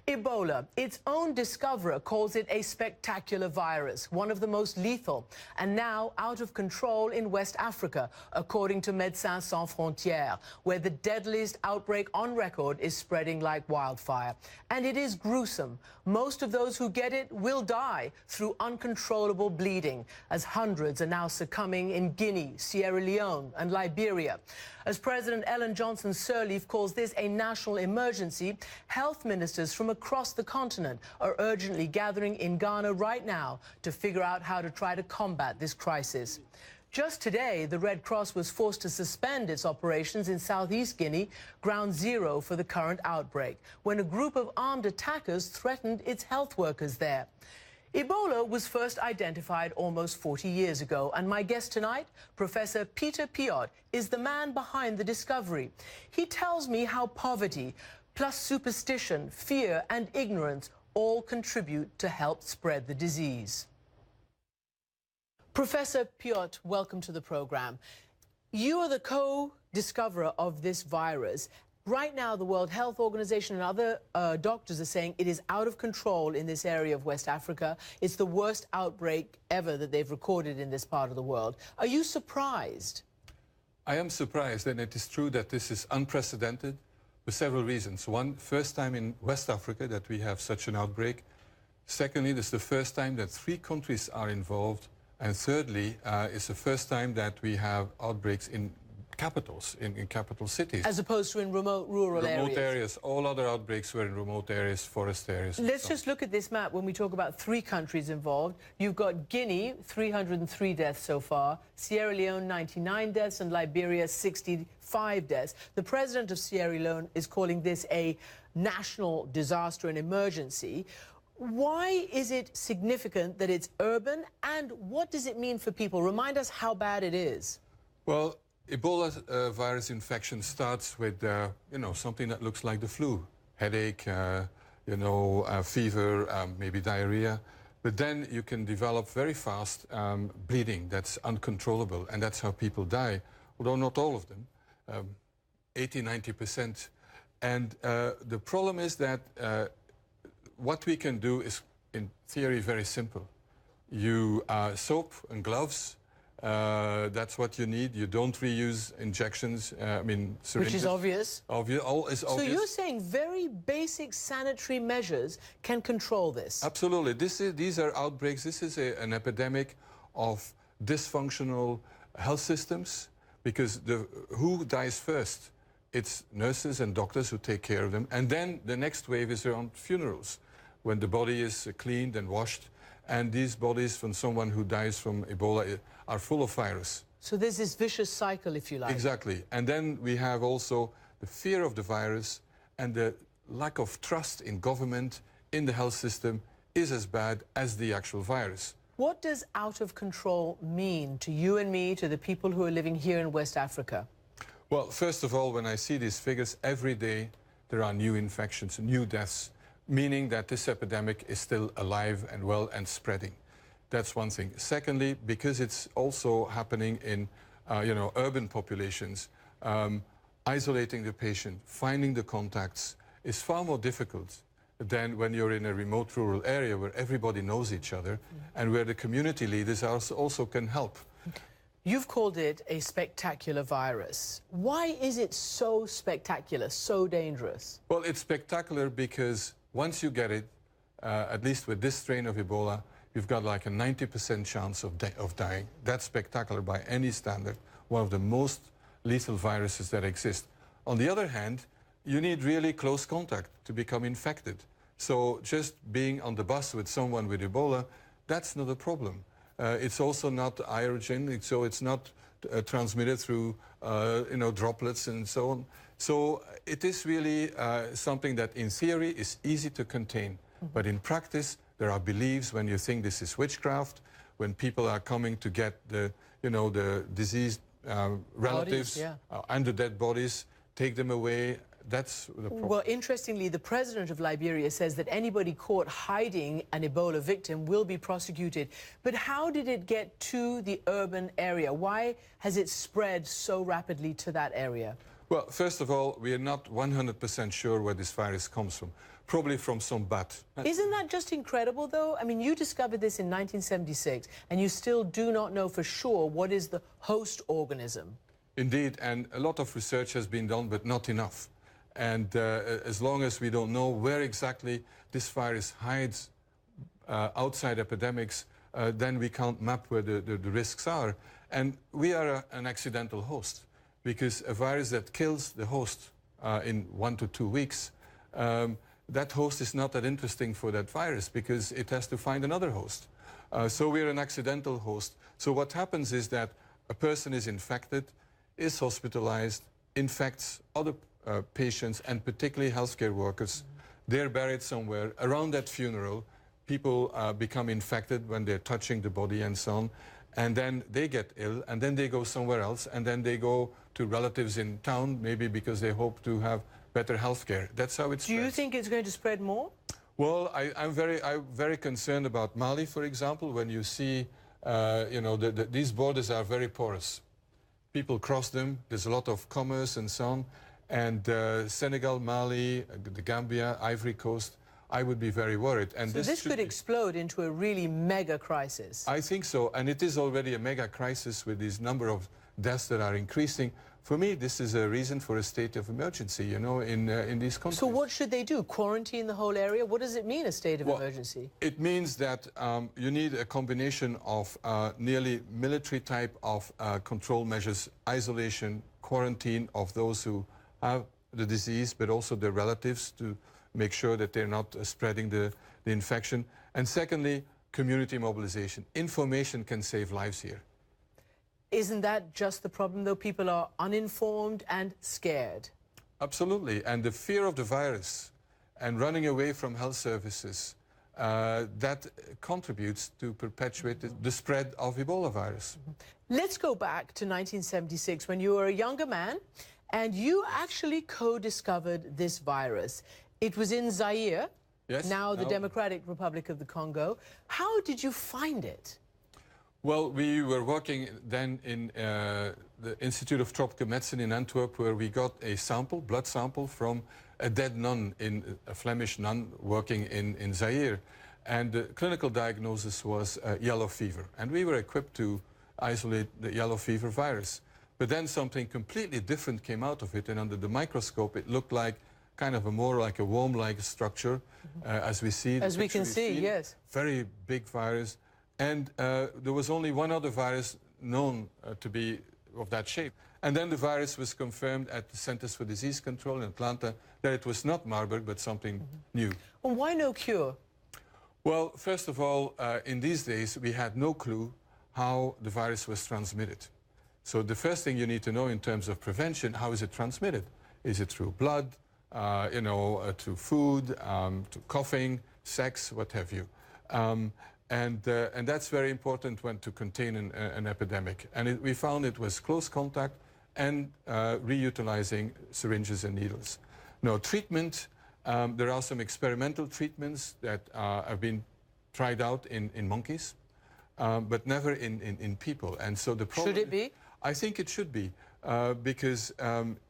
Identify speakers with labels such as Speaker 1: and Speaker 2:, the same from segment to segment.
Speaker 1: Ebola, its own discoverer, calls it a spectacular virus, one of the most lethal, and now out of control in West Africa, according to Médecins Sans Frontières, where the deadliest outbreak on record is spreading like wildfire. And it is gruesome. Most of those who get it will die through uncontrollable bleeding, as hundreds are now succumbing in Guinea, Sierra Leone and Liberia. As President Ellen Johnson Sirleaf calls this a national emergency, health ministers from across the continent are urgently gathering in Ghana right now to figure out how to try to combat this crisis. Just today, the Red Cross was forced to suspend its operations in southeast Guinea, ground zero for the current outbreak, when a group of armed attackers threatened its health workers there. Ebola was first identified almost 40 years ago, and my guest tonight, Professor Peter Piot, is the man behind the discovery. He tells me how poverty, plus superstition, fear and ignorance all contribute to help spread the disease. Professor Piot, welcome to the program. You are the co-discoverer of this virus. Right now, the World Health Organization and other doctors are saying it is out of control in this area of West Africa. It's the worst outbreak ever that they've recorded in this part of the world. Are you surprised?
Speaker 2: I am surprised, and it is true that this is unprecedented for several reasons. One, first time in West Africa that we have such an outbreak. Secondly, this is the first time that 3 countries are involved. And thirdly, it's the first time that we have outbreaks in capitals, in capital cities.
Speaker 1: As opposed to in remote rural areas.
Speaker 2: Remote areas. All other outbreaks were in remote areas, forest areas.
Speaker 1: Let's just look at this map when we talk about 3 countries involved. You've got Guinea, 303 deaths so far, Sierra Leone, 99 deaths, and Liberia, 65 deaths. The president of Sierra Leone is calling this a national disaster and emergency. Why is it significant that it's urban, and what does it mean for people? Remind us how bad it is.
Speaker 2: Well, Ebola virus infection starts with, something that looks like the flu. Headache, fever, maybe diarrhea. But then you can develop very fast bleeding that's uncontrollable, and that's how people die, although not all of them, 80–90%. And the problem is that what we can do is, in theory, very simple. You soap and gloves. That's what you need. You don't reuse injections. Syringes.
Speaker 1: Which is obvious.
Speaker 2: All is obvious.
Speaker 1: So you're saying very basic sanitary measures can control this?
Speaker 2: Absolutely. These are outbreaks. This is an epidemic of dysfunctional health systems, because who dies first? It's nurses and doctors who take care of them. And then the next wave is around funerals, when the body is cleaned and washed. And these bodies from someone who dies from Ebola are full of virus.
Speaker 1: So there's this vicious cycle, if you like.
Speaker 2: Exactly. And then we have also the fear of the virus, and the lack of trust in government, in the health system, is as bad as the actual virus.
Speaker 1: What does out of control mean to you and me, to the people who are living here in West Africa?
Speaker 2: Well, first of all, when I see these figures, every day there are new infections, new deaths, meaning that this epidemic is still alive and well and spreading. That's one thing. Secondly, because it's also happening in urban populations, isolating the patient, finding the contacts is far more difficult than when you're in a remote rural area where everybody knows each other and where the community leaders also can help.
Speaker 1: You've called it a spectacular virus. Why is it so spectacular, so dangerous?
Speaker 2: Well, it's spectacular because once you get it, at least with this strain of Ebola, you've got like a 90% chance of dying. That's spectacular by any standard, one of the most lethal viruses that exist. On the other hand, you need really close contact to become infected. So just being on the bus with someone with Ebola, that's not a problem. It's also not aerogenic, so it's not transmitted through droplets and so on. So it is really something that in theory is easy to contain. But in practice, there are beliefs when you think this is witchcraft, when people are coming to get the diseased relatives and the dead bodies, take them away. That's the problem.
Speaker 1: Well, interestingly, the president of Liberia says that anybody caught hiding an Ebola victim will be prosecuted. But how did it get to the urban area? Why has it spread so rapidly to that area?
Speaker 2: Well, first of all, we are not 100% sure where this virus comes from. probably from some bat.
Speaker 1: Isn't that just incredible, though? I mean, you discovered this in 1976, and you still do not know for sure what is the host organism.
Speaker 2: Indeed, and a lot of research has been done, but not enough. And as long as we don't know where exactly this virus hides outside epidemics, then we can't map where the risks are. And we are an accidental host, because a virus that kills the host in 1 to 2 weeks, that host is not that interesting for that virus, because it has to find another host. So we're an accidental host. So what happens is that a person is infected, is hospitalized, infects other patients, and particularly healthcare workers. They're buried somewhere. Around that funeral, people become infected when they're touching the body and so on. And then they get ill, and then they go somewhere else, and then they go to relatives in town, maybe because they hope to have better health care. That's how it spreads.
Speaker 1: Do you think it's going to spread more?
Speaker 2: Well, I'm very concerned about Mali, for example, when you see, you know, these borders are very porous. People cross them, there's a lot of commerce and so on. And Senegal, Mali, the Gambia, Ivory Coast, I would be very worried. And
Speaker 1: so this could explode into a really mega crisis.
Speaker 2: I think so, and it is already a mega crisis with this number of deaths that are increasing. For me, this is a reason for a state of emergency, you know, in these countries.
Speaker 1: So what should they do? Quarantine the whole area? What does it mean, a state of emergency?
Speaker 2: It means that you need a combination of nearly military type of control measures, isolation, quarantine of those who have the disease, but also their relatives, to make sure that they're not spreading the infection. And secondly, community mobilization. Information can save lives here.
Speaker 1: Isn't that just the problem, though? People are uninformed and scared.
Speaker 2: Absolutely. And the fear of the virus and running away from health services, that contributes to perpetuate the spread of Ebola virus.
Speaker 1: Let's go back to 1976, when you were a younger man, and you actually co-discovered this virus. It was in Zaire,
Speaker 2: yes,
Speaker 1: now the Democratic Republic of the Congo. How did you find it?
Speaker 2: Well, we were working then in the Institute of Tropical Medicine in Antwerp, where we got a sample, blood sample, from a dead nun, a Flemish nun working in Zaire. And the clinical diagnosis was yellow fever. And we were equipped to isolate the yellow fever virus. But then something completely different came out of it, and under the microscope it looked like kind of more like a worm-like structure, as we see.
Speaker 1: As we can see, yes.
Speaker 2: Very big virus. And there was only one other virus known to be of that shape. And then the virus was confirmed at the Centers for Disease Control in Atlanta that it was not Marburg, but something new.
Speaker 1: Well, why no cure?
Speaker 2: Well, first of all, in these days, we had no clue how the virus was transmitted. So the first thing you need to know in terms of prevention, how is it transmitted? Is it through blood, you know, through food, to coughing, sex, what have you? And that's very important when to contain an epidemic. And we found it was close contact and reutilizing syringes and needles. Now, treatment, there are some experimental treatments that have been tried out in monkeys, but never in people. And so the problem...
Speaker 1: Should it be?
Speaker 2: I think it should be, because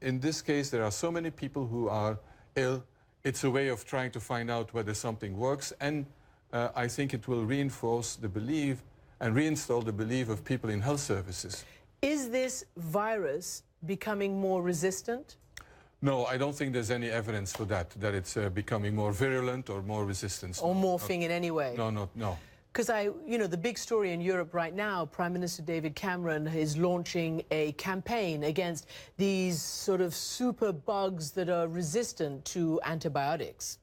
Speaker 2: in this case there are so many people who are ill. It's a way of trying to find out whether something works, and I think it will reinforce the belief and reinstall the belief of people in health services.
Speaker 1: Is this virus becoming more resistant?
Speaker 2: No, I don't think there's any evidence for that it's becoming more virulent or more resistant.
Speaker 1: Or morphing in any way?
Speaker 2: No.
Speaker 1: Because you know, the big story in Europe right now, Prime Minister David Cameron is launching a campaign against these sort of super bugs that are resistant to antibiotics.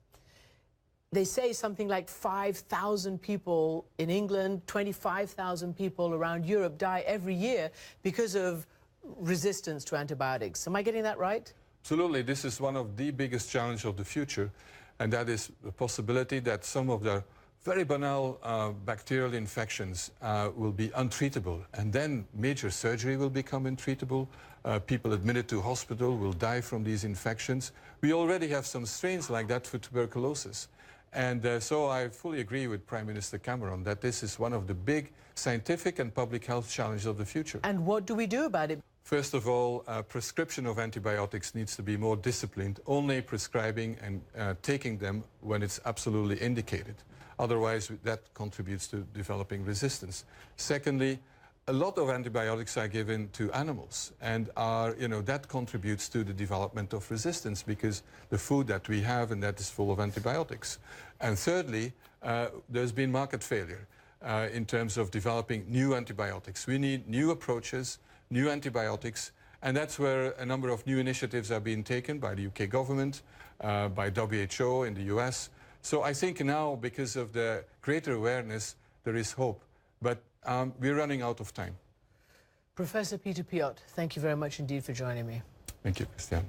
Speaker 1: They say something like 5,000 people in England, 25,000 people around Europe die every year because of resistance to antibiotics. Am I getting that right?
Speaker 2: Absolutely. This is one of the biggest challenges of the future, and that is the possibility that some of the very banal bacterial infections will be untreatable, and then major surgery will become untreatable. People admitted to hospital will die from these infections. We already have some strains like that for tuberculosis. And so I fully agree with Prime Minister Cameron that this is one of the big scientific and public health challenges of the future.
Speaker 1: And what do we do about it?
Speaker 2: First of all, prescription of antibiotics needs to be more disciplined, only prescribing and taking them when it's absolutely indicated. Otherwise, that contributes to developing resistance. Secondly, a lot of antibiotics are given to animals, and that contributes to the development of resistance because the food that we have and that is full of antibiotics. And thirdly, there's been market failure in terms of developing new antibiotics. We need new approaches, new antibiotics, and that's where a number of new initiatives are being taken by the UK government, by WHO in the US. So I think now, because of the greater awareness, there is hope. But we're running out of time.
Speaker 1: Professor Peter Piot, thank you very much indeed for joining me.
Speaker 2: Thank you, Christian.